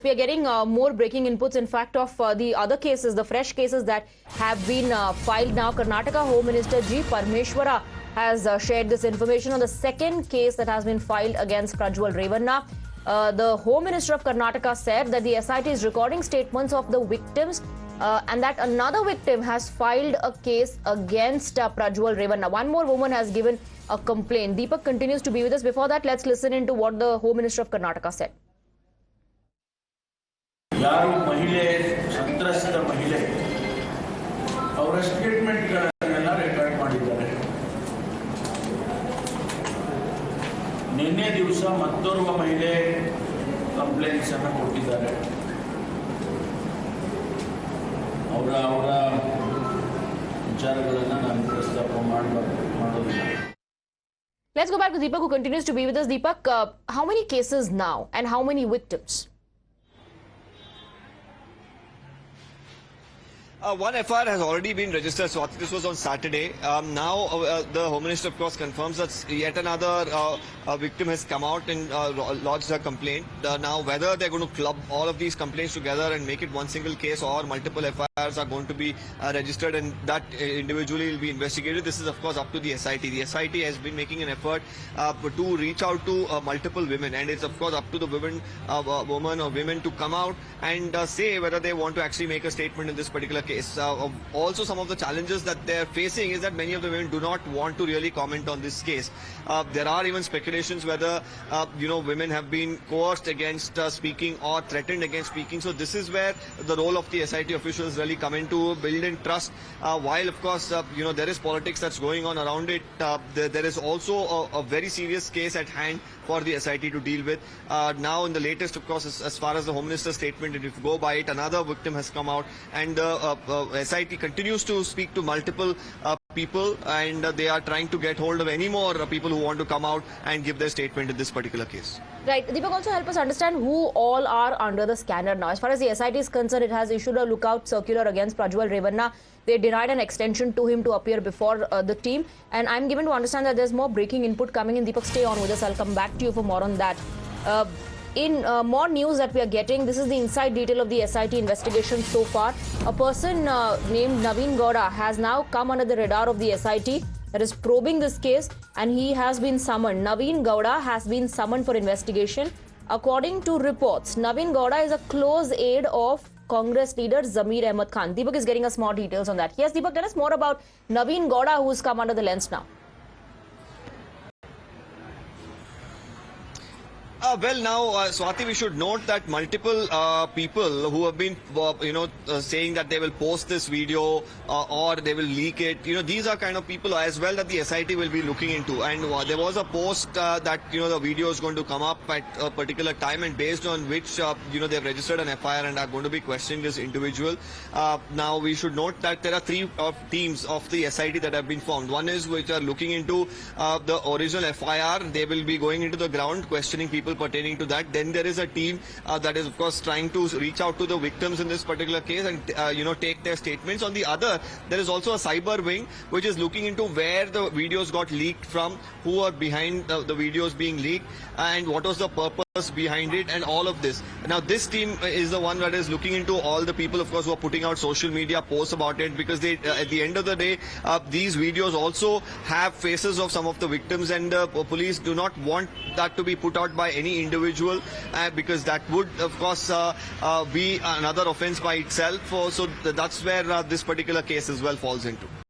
We are getting more breaking inputs, in fact, of the other cases, the fresh cases that have been filed now. Karnataka Home Minister G. Parmeshwara has shared this information on the second case that has been filed against Prajwal Revanna. The Home Minister of Karnataka said that the SIT is recording statements of the victims and that another victim has filed a case against Prajwal Revanna. One more woman has given a complaint. Deepak continues to be with us. Before that, let's listen into what the Home Minister of Karnataka said. ಯಾರು ಮಹಿಳೆ ಸಂತ್ರಸ್ತ ಮಹಿಳೆ ಅವರ ಸ್ಟೇಟ್ಮೆಂಟ್ಗಳನ್ನೆಲ್ಲ record ಮಾಡಿದ್ದಾರೆ. ನಿನ್ನೆ ದಿವಸ ಮತ್ತೋರ್ವ ಮಹಿಳೆ ಕಂಪ್ಲೇಂಟ್ಸ್ ಅನ್ನು ಕೊಟ್ಟಿದ್ದಾರೆ. ಅವರ ವಿಚಾರಗಳನ್ನು ನಾನು ಪ್ರಸ್ತಾಪ ಮಾಡೋದಿಲ್ಲ. Let's go back to Deepak, who continues to be with us. Deepak, how many cases now and how many victims? One FIR has already been registered, so this was on Saturday. Now the Home Minister, of course, confirms that yet another victim has come out and lodged a complaint. Now, whether they're going to club all of these complaints together and make it one single case, or multiple FIRs are going to be registered and that individually will be investigated, this is, of course, up to the SIT. The SIT has been making an effort to reach out to multiple women, and it's, of course, up to the women or women to come out and say whether they want to actually make a statement in this particular case. Also, some of the challenges that they're facing is that many of the women do not want to really comment on this case. There are even speculations whether women have been coerced against speaking or threatened against speaking. So this is where the role of the SIT officials really come in to build in trust. While of course there is politics that's going on around it, there is also a very serious case at hand for the SIT to deal with. Now in the latest, of course, as far as the Home Minister's statement, if you go by it, another victim has come out, and SIT continues to speak to multiple people, and they are trying to get hold of any more people who want to come out and give their statement in this particular case. Right. Deepak, also help us understand who all are under the scanner now. As far as the SIT is concerned, it has issued a lookout circular against Prajwal Revanna. They denied an extension to him to appear before the team. And I'm given to understand that there's more breaking input coming in. Deepak, stay on with us. I'll come back to you for more on that. In more news that we are getting, this is the inside detail of the SIT investigation so far. A person named Naveen Gowda has now come under the radar of the SIT that is probing this case, and he has been summoned. Naveen Gowda has been summoned for investigation. According to reports, Naveen Gowda is a close aide of Congress leader Zameer Ahmed Khan. Deepak is getting us more details on that. Yes, Deepak, tell us more about Naveen Gowda, who has come under the lens now. Well, now, Swati, we should note that multiple people who have been, saying that they will post this video or they will leak it, these are kind of people as well that the SIT will be looking into. And there was a post that, the video is going to come up at a particular time, and based on which, they've registered an FIR and are going to be questioning this individual. Now, we should note that there are three teams of the SIT that have been formed. One is which are looking into the original FIR. They will be going into the ground, questioning people pertaining to that. Then there is a team that is, of course, trying to reach out to the victims in this particular case and take their statements. On the other, there is also a cyber wing which is looking into where the videos got leaked from, who are behind the videos being leaked, and what was the purpose behind it, and all of this. Now this team is the one that is looking into all the people, of course, who are putting out social media posts about it, because they at the end of the day, these videos also have faces of some of the victims, and police do not want that to be put out by any individual, because that would, of course, be another offense by itself. So that's where this particular case as well falls into.